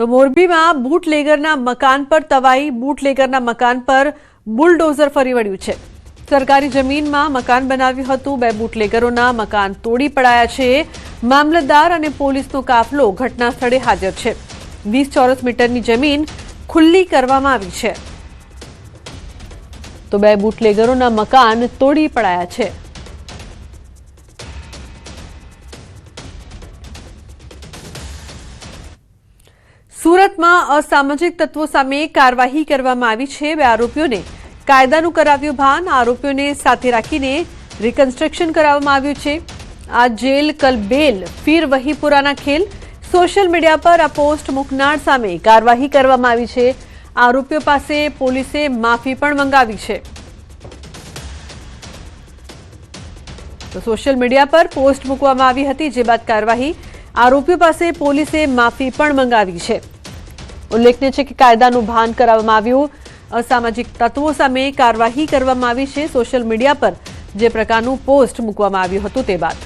તો મોરબીમાં બુટલેગરના મકાન પર તવાઈ, બુટલેગરના મકાન પર બુલડોઝર ફરી વળ્યું છે। સરકારી જમીનમાં મકાન બનાવ્યું હતું, બે બુટલેગરોના મકાન તોડી પડાયા છે। મામલતદાર અને પોલીસનો કાફલો ઘટના સ્થળે હાજર છે। 20 ચોરસ મીટરની જમીન ખુલ્લી કરવામાં આવી છે, તો બે બુટલેગરોના મકાન તોડી પડાયા છે। સુરતમાં અસામાજિક તત્વો સામે કાર્યવાહી કરવામાં આવી છે। બે આરોપીઓને કાયદાનું કરાવ્યું ભાન, આરોપીઓને સાથે રાખીને રિકન્સ્ટ્રક્શન કરાવવામાં આવ્યું છે। આ જેલ કલ બેલ, ફિર વહી પુરાના ખેલ। સોશિયલ મીડિયા પર આ પોસ્ટ મૂકનાર સામે કાર્યવાહી કરવામાં આવી છે। આરોપીઓ પાસે પોલીસે માફી પણ મંગાવી છે। તો સોશિયલ મીડિયા પર પોસ્ટ મૂકવામાં આવી હતી, જે બાદ કાર્યવાહી, આરોપીઓ પાસે પોલીસે માફી પણ મંગાવી છે। ઉલ્લેખનીય છે કે કાયદાનું ભાન કરાવવામાં આવ્યું, અસામાજિક તત્વો સામે કાર્યવાહી કરવામાં આવી છે। સોશિયલ મીડિયા પર જે પ્રકારનું પોસ્ટ મૂકવામાં આવ્યું હતું તે બાદ